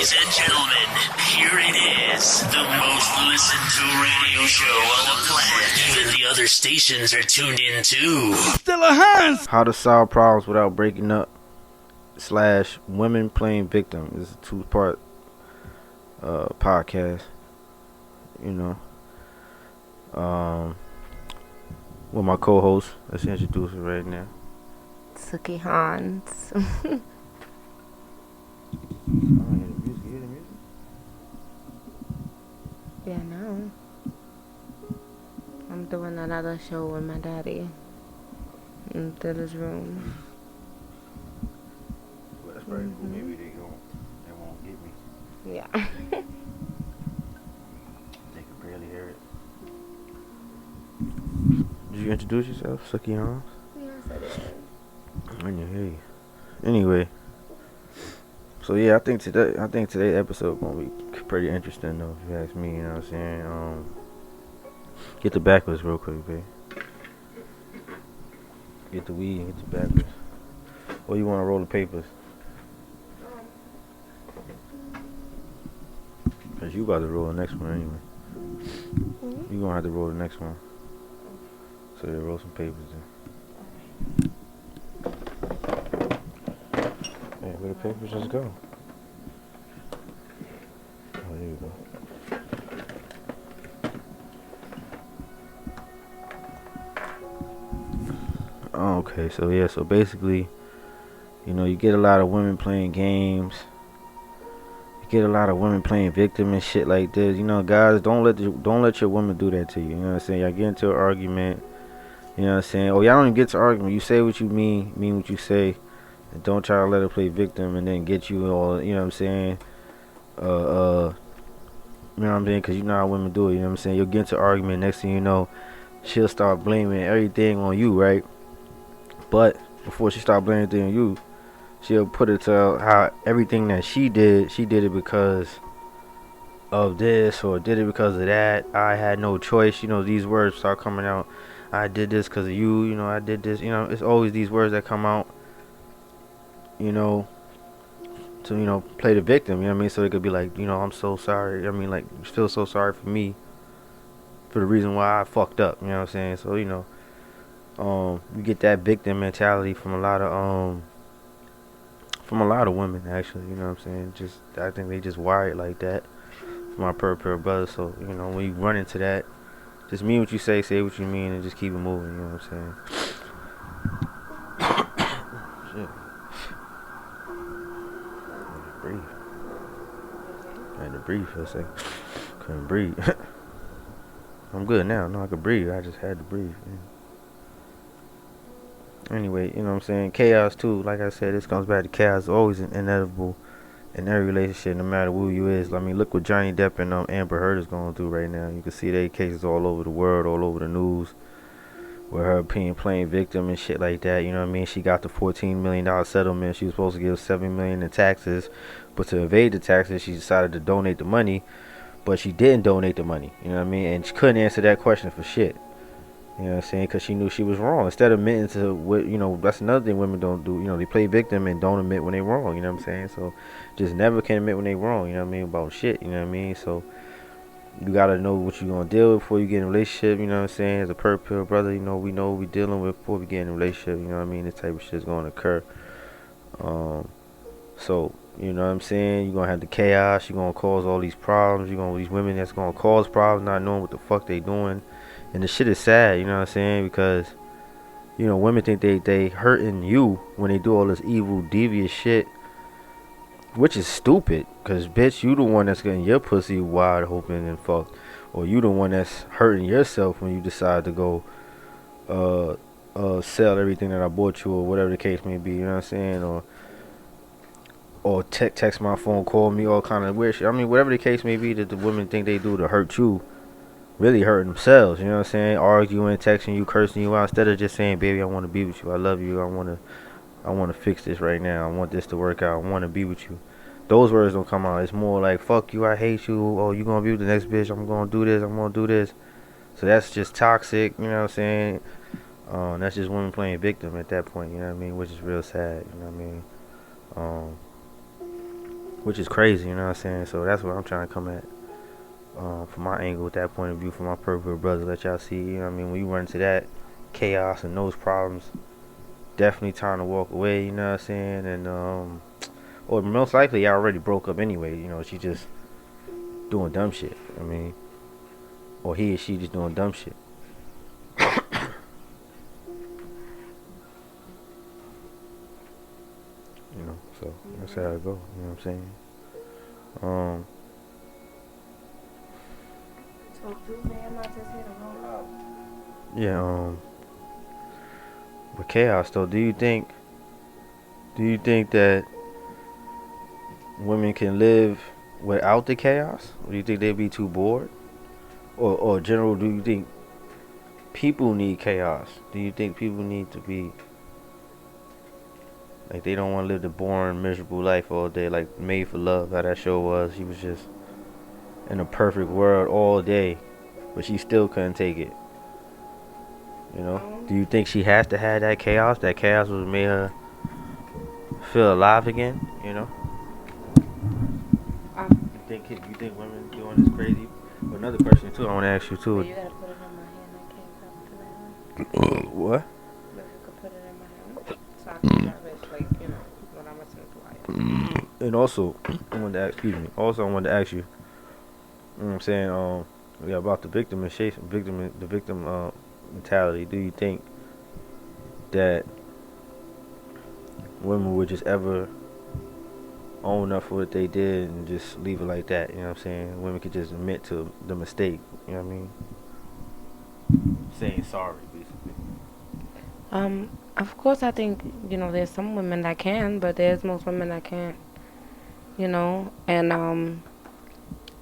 Ladies and gentlemen, here it is, the most listened to radio show on the planet. Even the other stations are tuned in too. Still a Hans. How to solve problems without breaking up / women playing victim. This is a 2-part podcast. With my co-host. Let's introduce her right now. Suki Hans. Yeah, no. I'm doing another show with my daddy in Dilla's room. Well, that's probably cool. Maybe they won't get me. Yeah. They can barely hear it. Did you introduce yourself, Suki Hans? Yes, I did. I didn't hear you. Anyway, so yeah, I think today's episode gonna be pretty interesting though, if you ask me. You know what I'm saying? Get the backwards real quick, babe. Get the weed and get the backwards. Or you wanna roll the papers? Cause you about to roll the next one anyway. You gonna have to roll the next one. So you roll some papers then. Hey, where the papers just go? Oh, there you go. Okay, so basically, you get a lot of women playing games. You get a lot of women playing victim and shit like this. Guys, don't let your woman do that to you. You know what I'm saying? Y'all get into an argument. You know what I'm saying? Oh, y'all don't even get to argument. You say what you mean what you say. And don't try to let her play victim and then get you all, you know what I'm saying? You know what I'm saying? Because you know how women do it, you know what I'm saying? You'll get into an argument. Next thing you know, she'll start blaming everything on you, right? But before she start blaming everything on you, she'll put it to how everything that she did it because of this or did it because of that. I had no choice. These words start coming out. I did this because of you. I did this. It's always these words that come out, to, play the victim. You know what I mean? So it could be like, I'm so sorry. I mean, like, you feel so sorry for me for the reason why I fucked up. You know what I'm saying? So, you get that victim mentality from a lot of women, actually. You know what I'm saying? I think they just wired like that. My pair brothers. So, when you run into that, just mean what you say what you mean, and just keep it moving. You know what I'm saying? Shit. Breathe. I had to breathe for a second. Couldn't breathe. I'm good now. No, I could breathe. I just had to breathe. Anyway, you know what I'm saying? Chaos too. Like I said, this comes back to chaos. Always inevitable in every relationship, no matter who you is. I mean, look what Johnny Depp and Amber Heard is going through right now. You can see their cases all over the world, all over the news, with her being playing victim and shit like that. You know what I mean? She got the $14 million settlement. She was supposed to give $7 million in taxes, but to evade the taxes, she decided to donate the money. But she didn't donate the money. You know what I mean? And she couldn't answer that question for shit. You know what I'm saying? Because she knew she was wrong. Instead of admitting to what, that's another thing women don't do. They play victim and don't admit when they wrong. You know what I'm saying? So just never can admit when they wrong. You know what I mean? About shit. You know what I mean? So you got to know what you're going to deal with before you get in a relationship. You know what I'm saying? As a pure brother, we know what we're dealing with before we get in a relationship. You know what I mean? This type of shit is going to occur. So, you know what I'm saying? You're going to have the chaos. You're going to cause all these problems. These women that's going to cause problems not knowing what the fuck they doing. And the shit is sad, you know what I'm saying? Because, women think they hurting you when they do all this evil, devious shit. Which is stupid. Because, bitch, you the one that's getting your pussy wide open and fucked. Or you the one that's hurting yourself when you decide to go sell everything that I bought you or whatever the case may be, you know what I'm saying? Or text my phone, call me, all kind of weird shit. I mean, whatever the case may be that the women think they do to hurt you. Really hurting themselves, you know what I'm saying? Arguing, texting you, cursing you out, instead of just saying, baby, I want to be with you, I love you, I want to fix this right now, I want this to work out, I want to be with you. Those words don't come out. It's more like, fuck you, I hate you, oh, you gonna be with the next bitch, I'm gonna do this. So that's just toxic, you know what I'm saying? That's just women playing victim at that point, you know what I mean? Which is real sad, you know what I mean? which is crazy. You know what I'm saying? So that's what I'm trying to come at. From my angle, with that point of view, from my perfect brother, let y'all see. You know what I mean? When you run into that chaos and those problems, definitely time to walk away. You know what I'm saying? And or most likely y'all already broke up anyway. You know, she just doing dumb shit. I mean, or he or she just doing dumb shit. You know, so that's how it go. You know what I'm saying? So do man not just here to roll up? Yeah. With chaos though, do you think that women can live without the chaos? Or do you think they'd be too bored? Or general, do you think people need chaos? Do you think people need to be like, they don't want to live the boring, miserable life all day, like Made for Love, how that show was? She was just in a perfect world all day, but she still couldn't take it. You know? Do you think she has to have that chaos? That chaos was made her feel alive again? You know? You think women doing this crazy? Another question too, I want to ask you too. You gotta put it in my hand. I can't come to that one. What? If you could put it in my hand, so I can have it, like, you know, when I'm listening to it. And also, I wanted to ask, excuse me. Also, I wanted to ask you. You know what I'm saying? Yeah, about the the victim mentality. Do you think that women would just ever own up for what they did and just leave it like that? You know what I'm saying? Women could just admit to the mistake. You know what I mean? Saying sorry, basically. Of course, I think, you know, there's some women that can, but there's most women that can't, you know, and,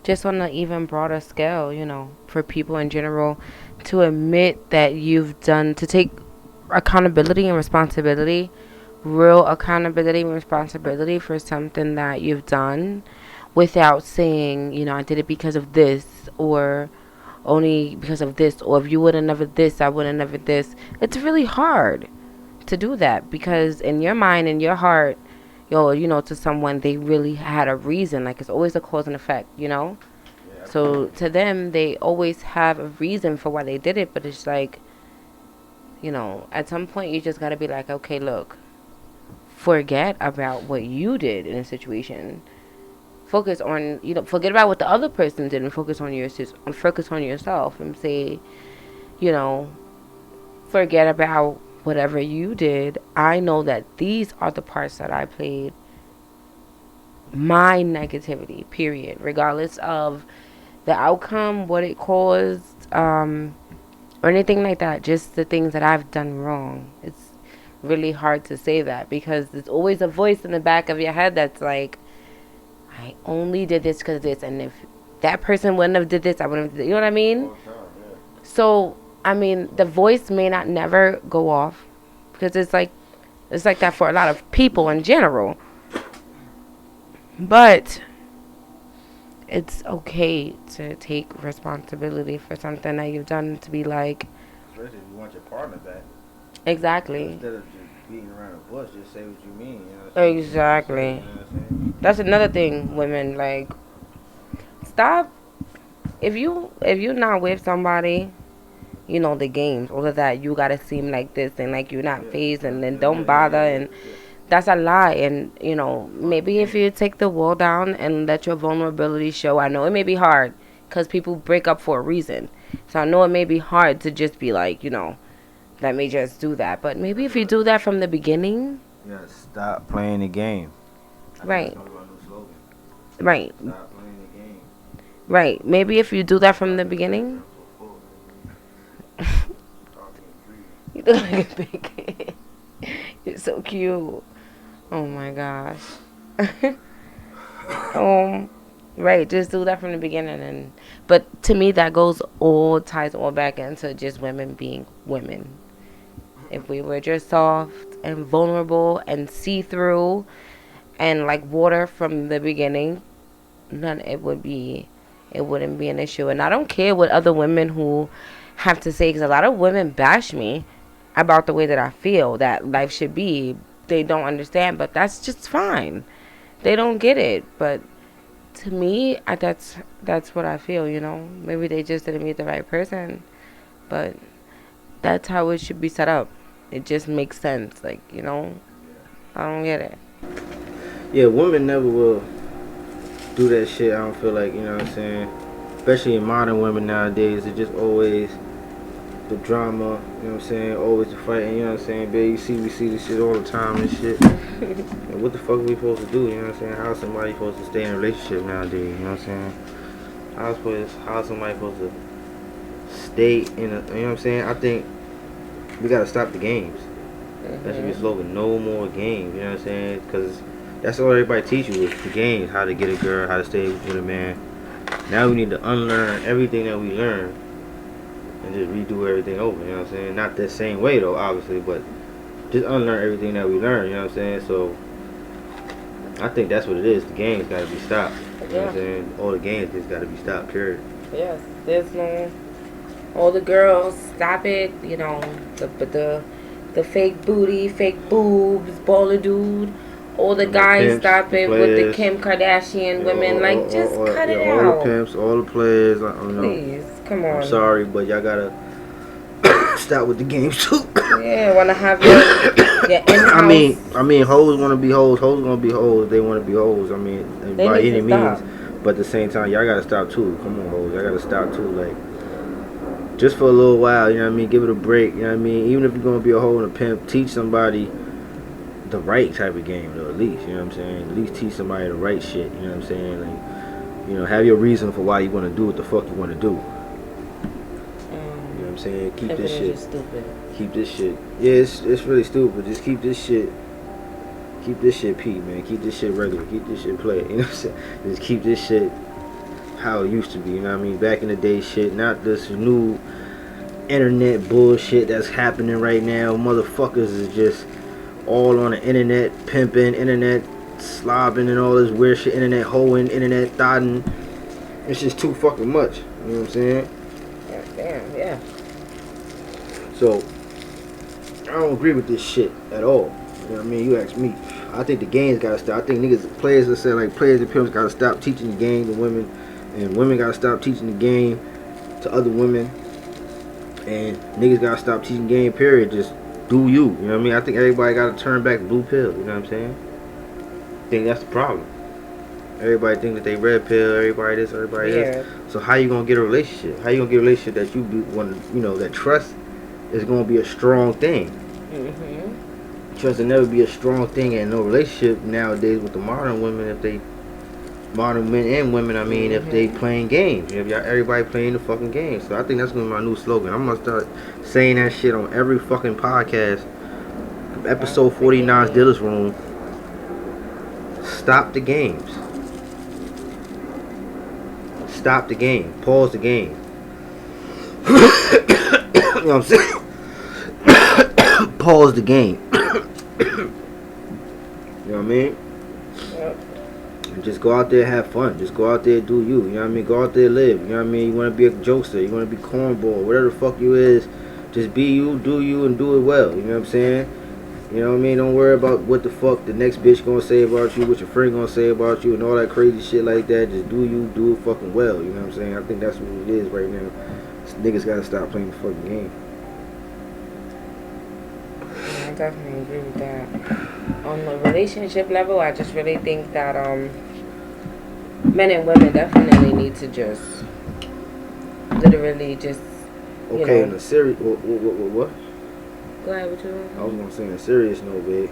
just on an even broader scale, you know, for people in general to admit that to take accountability and responsibility, real accountability and responsibility for something that you've done without saying, you know, I did it because of this, or only because of this, or if you would have never this, I would have never this. It's really hard to do that because in your mind, in your heart, you know, to someone, they really had a reason. Like, it's always a cause and effect, you know? Yeah. So to them, they always have a reason for why they did it, but it's like, you know, at some point you just gotta be like, okay, look, forget about what you did in a situation. Focus on, you know, forget about what the other person did and focus on yourself and say, you know, forget about whatever you did. I know that these are the parts that I played. My negativity, period, regardless of the outcome, what it caused, or anything like that. Just the things that I've done wrong. It's really hard to say that because there's always a voice in the back of your head that's like, I only did this because of this, and if that person wouldn't have did this, I wouldn't have. You know what I mean? So I mean, the voice may not never go off because it's like that for a lot of people in general. But it's okay to take responsibility for something that you've done, to be like, especially if you want your partner back. Exactly. Instead of just beating around the bush, just say what you mean. You know what I'm Exactly. saying? You know what I'm saying? That's another thing, women, like, stop. If you're not with somebody, you know, the games, all of that, you gotta seem like this and like you're not phased, and then don't bother, and that's a lie. And, you know, maybe if you take the wall down and let your vulnerability show, I know it may be hard because people break up for a reason. So I know it may be hard to just be like, you know, let me just do that. But maybe if you do that from the beginning. You gotta stop playing the game. Right. That's our new slogan. Right. Stop playing the game. Right. Maybe if you do that from the beginning. You look like a big kid. You're so cute. Oh my gosh. Right, just do that from the beginning, but to me that ties all back into just women being women. If we were just soft and vulnerable and see-through and like water from the beginning, it wouldn't be an issue. And I don't care what other women who have to say, because a lot of women bash me about the way that I feel that life should be. They don't understand, but that's just fine. They don't get it. But to me, that's what I feel. Maybe they just didn't meet the right person, but that's how it should be set up. It just makes sense. Like, I don't get it. Yeah, women never will do that shit. I don't feel like, you know what I'm saying? Especially in modern women nowadays, it's just always the drama, you know what I'm saying? Always the fighting, you know what I'm saying? Babe, we see this shit all the time and shit. And what the fuck are we supposed to do, you know what I'm saying? How is somebody supposed to stay in a relationship nowadays, you know what I'm saying? How is somebody supposed to stay in a, you know what I'm saying? I think we gotta stop the games. That should be a slogan, no more games, you know what I'm saying? Because that's all everybody teach you is the games, how to get a girl, how to stay with a man. Now we need to unlearn everything that we learned and just redo everything over, you know what I'm saying? Not the same way though, obviously, but just unlearn everything that we learned, you know what I'm saying? So I think that's what it is. The games gotta be stopped. You know what I'm saying? All the games just gotta be stopped, period. Yes, there's no. All the girls, stop it. The fake booty, fake boobs, baller dude. All the guys, pimps, stop it players, with the Kim Kardashian women. Just cut it out. All the pimps, all the players. I don't know. Please, come on. I'm sorry, but y'all gotta stop with the games too. Yeah, wanna have your in-house. I mean, hoes wanna be hoes. Hoes gonna be hoes. They wanna be hoes. I mean, they by any means. Stop. But at the same time, y'all gotta stop too. Come on, hoes. Y'all gotta stop too. Like, just for a little while, you know what I mean? Give it a break, you know what I mean? Even if you're gonna be a hoe and a pimp, teach somebody the right type of game, though, at least, you know what I'm saying? At least teach somebody the right shit, you know what I'm saying? Like, have your reason for why you wanna do what the fuck you wanna do. You know what I'm saying? Keep this shit. Stupid. Keep this shit. Yeah, it's really stupid. Just keep this shit. Keep this shit peak, man. Keep this shit regular. Keep this shit play. You know what I'm saying? Just keep this shit how it used to be, you know what I mean? Back in the day shit, not this new internet bullshit that's happening right now. Motherfuckers is just all on the internet, pimping, internet slobbing and all this weird shit, internet hoeing, internet thotting. It's just too fucking much, you know what I'm saying? Yeah, damn, yeah. So, I don't agree with this shit at all. You know what I mean? You ask me. I think the games gotta stop. I think players and pimps gotta stop teaching the game to women. And women gotta stop teaching the game to other women. And niggas gotta stop teaching game, period. Just do you. You know what I mean? I think everybody gotta turn back blue pill. You know what I'm saying? I think that's the problem. Everybody think that they red pill, everybody this, everybody this. So how you gonna get a relationship? How you gonna get a relationship that you want to, that trust is gonna be a strong thing. Trust will never be a strong thing in no relationship nowadays with the modern women modern men and women, I mean, if they playing games. If everybody playing the fucking games. So I think that's gonna be my new slogan. I'm gonna start saying that shit on every fucking podcast. Episode 49's Dealer's Room. Stop the games. Stop the game. Pause the game. You know what I'm saying? Pause the game. You know what I mean? Yep. Just go out there and have fun. Just go out there and do you. You know what I mean? Go out there and live. You know what I mean? You want to be a jokester. You want to be cornball. Whatever the fuck you is. Just be you, and do it well. You know what I'm saying? You know what I mean? Don't worry about what the fuck the next bitch gonna say about you, what your friend gonna say about you, and all that crazy shit like that. Just do you, do it fucking well. You know what I'm saying? I think that's what it is right now. Niggas gotta stop playing the fucking game. Yeah, I definitely agree with that. On the relationship level, I just really think that men and women definitely need to just literally just Okay, in a serious what? Go ahead with you. I was gonna say in a serious note, babe.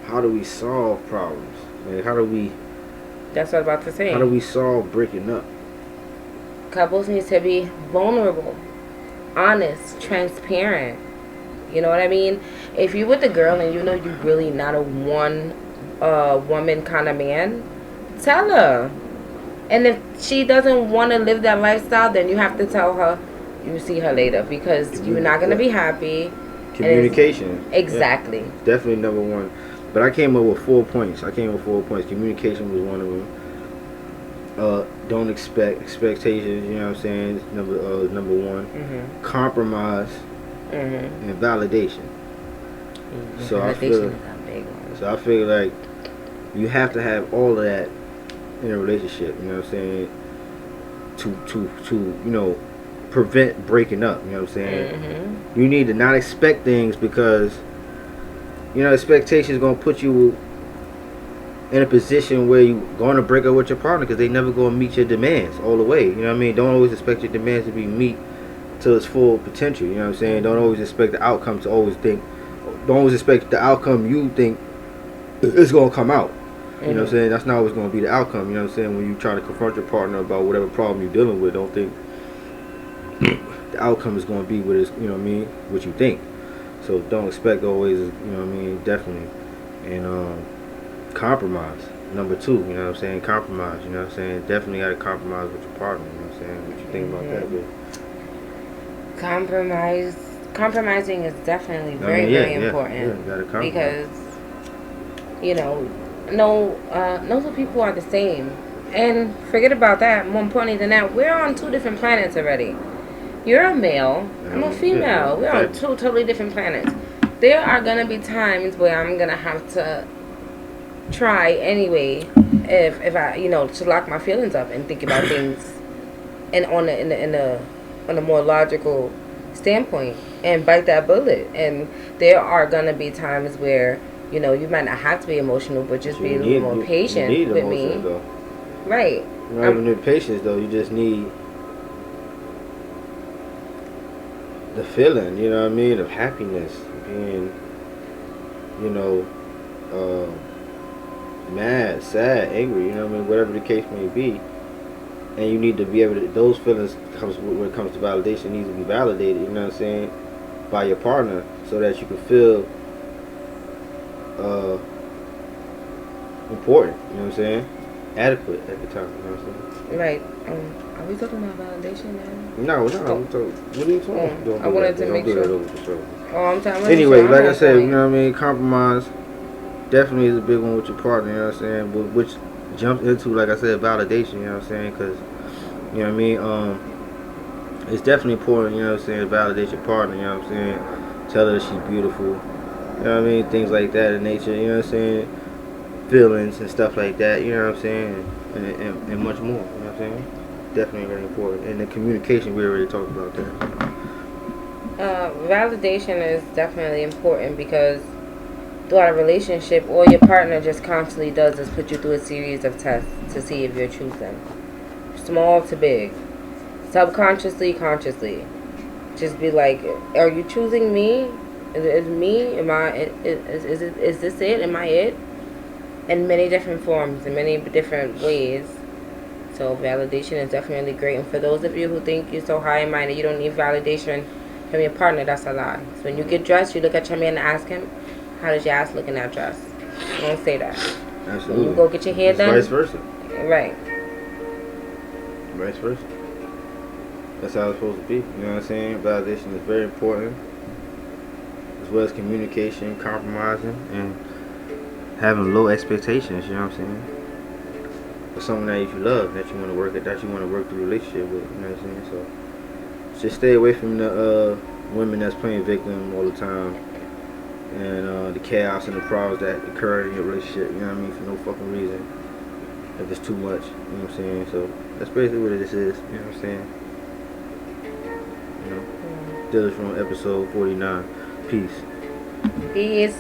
How do we solve problems? Like That's what I'm about to say. how do we solve breaking up? Couples need to be vulnerable, honest, transparent. You know what I mean? If you with a girl and you know you're really not a one woman kind of man, tell her. And if she doesn't want to live that lifestyle, then you have to tell her you see her later, because you're not going to be happy. Communication. Exactly. Yeah, definitely number one. But I came up with 4 points. Communication was one of them. Don't expect expectations, you know what I'm saying? It's number one. Mm-hmm. Compromise and validation. Mm-hmm. So validation I feel is a big one. So I feel like You have to have all of that in a relationship. You know what I'm saying? To you know, prevent breaking up. You know what I'm saying? You need to not expect things because, you know, expectations gonna put you in a position where you gonna break up with your partner because they never gonna meet your demands all the way. You know what I mean? Don't always expect your demands to be meet to its full potential. You know what I'm saying? Don't always expect the outcome to always think. Don't always expect the outcome you think is gonna come out. You know what I'm saying? That's not always gonna be the outcome. You know what I'm saying? When you try to confront your partner about whatever problem you're dealing with, don't think the outcome is gonna be what is, you know what I mean, what you think. So don't expect always, you know what I mean, definitely. And compromise. Number 2, you know what I'm saying? Compromise, you know what I'm saying? Definitely gotta compromise with your partner, you know what I'm saying? What you think about that, bitch? Compromising is definitely very important. Yeah, you gotta compromise. Because, you know, no two people are the same. And forget about that. More importantly than that, we're on 2 different planets already. You're a male, I'm a female. We're on 2 totally different planets. There are gonna be times where I'm gonna have to try anyway, if I, you know, to lock my feelings up and think about things, and on a more logical standpoint, and bite that bullet. And there are gonna be times where, you know, you might not have to be emotional, but just be a little more patient with me. Though. Right. You don't even need patience though. You just need the feeling, you know what I mean, of happiness, being, you know, mad, sad, angry, you know what I mean, whatever the case may be. And you need to be able to, those feelings when it comes to validation needs to be validated, you know what I'm saying, by your partner, so that you can feel important, you know what I'm saying, adequate at the time, you know what I'm saying. Right. Are we talking about validation now? No, what are you talking about? I wanted to make sure. Oh, I'm talking about. Anyway, like I said, you know what I mean, compromise definitely is a big one with your partner, you know what I'm saying, but which jumps into, like I said, validation, you know what I'm saying, because, you know what I mean, it's definitely important, you know what I'm saying, to validate your partner, you know what I'm saying, tell her that she's beautiful, you know what I mean, things like that in nature, you know what I'm saying, feelings and stuff like that, you know what I'm saying, and much more, you know what I'm saying, definitely very important. And the communication, we already talked about that. Validation is definitely important because throughout a relationship, all your partner just constantly does is put you through a series of tests to see if you're choosing, small to big, subconsciously, consciously. Just be like, are you choosing me? Is me? Am I? Is this it? Am I it? In many different forms, in many different ways. So validation is definitely great. And for those of you who think you're so high and minded, you don't need validation from your partner, that's a lie. So when you get dressed, you look at your man and ask him, how does your ass look in that dress? Don't say that. Absolutely. When you go get your hair done. Vice versa. Right. Vice versa. That's how it's supposed to be. You know what I'm saying? Validation is very important. As well as communication, compromising, and having low expectations, you know what I'm saying? For someone that you love, that you want to work at, that you want to work through a relationship with, you know what I'm saying? So just stay away from the women that's playing victim all the time, and the chaos and the problems that occur in your relationship, you know what I mean, for no fucking reason. If it's too much, you know what I'm saying? So that's basically what this is, you know what I'm saying? You know, Dillard's from episode 49. Peace. Peace.